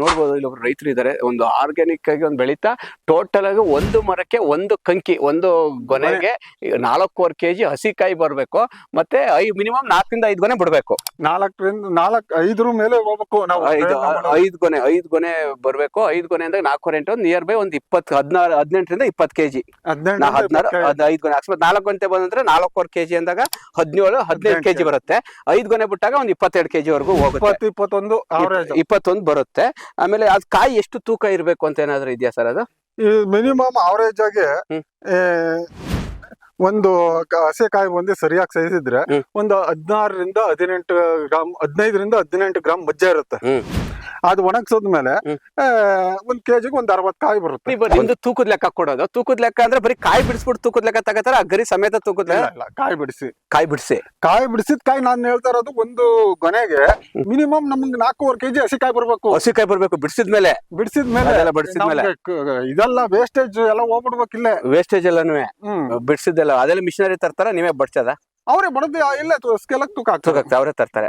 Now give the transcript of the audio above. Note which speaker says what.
Speaker 1: ನೋಡ್ಬೋದು ಇಲ್ಲಿ ಒಬ್ರು ರೈತರು ಇದಾರೆ, ಒಂದು ಆರ್ಗ್ಯಾನಿಕ್ ಆಗಿ ಒಂದು ಬೆಳೀತಾ ಟೋಟಲ್ ಆಗಿ ಒಂದು ಮರಕ್ಕೆ ಒಂದು ಕಂಕಿ, ಒಂದು ಗೊನೆಗೆ 4 kg ಹಸಿಕಾಯಿ ಬರ್ಬೇಕು. ಮತ್ತೆ ಮಿನಿಮಮ್ 4 ರಿಂದ 5 ಗೊನೆ ಬಿಡ್ಬೇಕು.
Speaker 2: 5 ಮೇಲೆ ಹೋಗ್ಬೇಕು ನಾವು.
Speaker 1: 5 ಗೊನೆ ಬರ್ಬೇಕು. 5 ಗೊನೆ ಅಂದ್ರೆ 4 ಇಂಟು ನಿಯರ್ ಬೈ ಒಂದು 18 ರಿಂದ 20 kg. 5 ಗೊನೆ ಅಕಸ್ಮಾತ್ 4 ಗಂಟೆ ಬಂದ್ರೆ 4 kg ಅಂದಾಗ 17-18 kg ಬರುತ್ತೆ. 5 ಗೊನೆ ಬಿಟ್ಟಾಗ ಒಂದು 22 kg ವರೆಗೂ ಹೋಗುತ್ತೆ. 21 ಬರುತ್ತೆ. ಆಮೇಲೆ ಅದ್ ಕಾಯಿ ಎಷ್ಟು ತೂಕ ಇರ್ಬೇಕು ಅಂತ ಏನಾದ್ರು ಇದೆಯಾ ಸರ್? ಅದು
Speaker 2: ಮಿನಿಮಮ್ ಅವರೇಜ್ ಆಗಿ ಒಂದು ಹಸೆಕಾಯಿ ಒಂದು ಸರಿಯಾಗಿ ಸೈಜ್ ಇದ್ರೆ ಒಂದು 16 ರಿಂದ 18 ಗ್ರಾಮ್, 15 ರಿಂದ 18 ಗ್ರಾಮ್ ಮಜ್ಜ ಇರುತ್ತೆ. ಅದು ಒಣಗ್ಸೋದ್ಮೇಲೆ 1 kgಗೆ ಒಂದು 60 ಕಾಯಿ ಬರುತ್ತೆ.
Speaker 1: ನಿಮ್ದು ತೂಕದ ಲೆಕ್ಕ ಕೊಡೋದು? ತೂಕದ ಲೆಕ್ಕ ಅಂದ್ರೆ ಬರೀ ಕಾಯಿ ಬಿಡಿಸ್ಬಿಟ್ಟು ತೂಕದ ಲೆಕ್ಕ ತಗೋತಾರ, ಗರಿ ಸಮೇತ ತೂಕದ ಲೆಕ್ಕ?
Speaker 2: ಕಾಯಿ ಬಿಡಿಸಿದ ಕಾಯಿ ನಾನು ಹೇಳ್ತಾ ಇರೋದು, ಒಂದು ಗೊನೆಗೆ ಮಿನಿಮಮ್ ನಮ್ಗೆ 4 kg ಹಸಿಕಾಯಿ ಬರ್ಬೇಕು. ಬಿಡಿಸಿದ್ಮೇಲೆ ಇದೆಲ್ಲ ವೇಸ್ಟೇಜ್ ಎಲ್ಲ ಹೋಗ್ಬಿಡ್ಬೇಕು. ಇಲ್ಲೇ
Speaker 1: ವೇಸ್ಟೇಜ್ ಎಲ್ಲಾನು ಬಿಡಿಸಿದ್ದೆಲ್ಲ ಅದೆಲ್ಲ ಮಿಷನರಿ ತರ್ತಾರ, ನೀವೇ ಬಡ್ಸದ?
Speaker 2: ಅವರೇ ಬಡದು ಇಲ್ಲ ಸ್ಕೇಲ್ ತೂಕ
Speaker 1: ಅವರೇ ತರ್ತಾರೆ.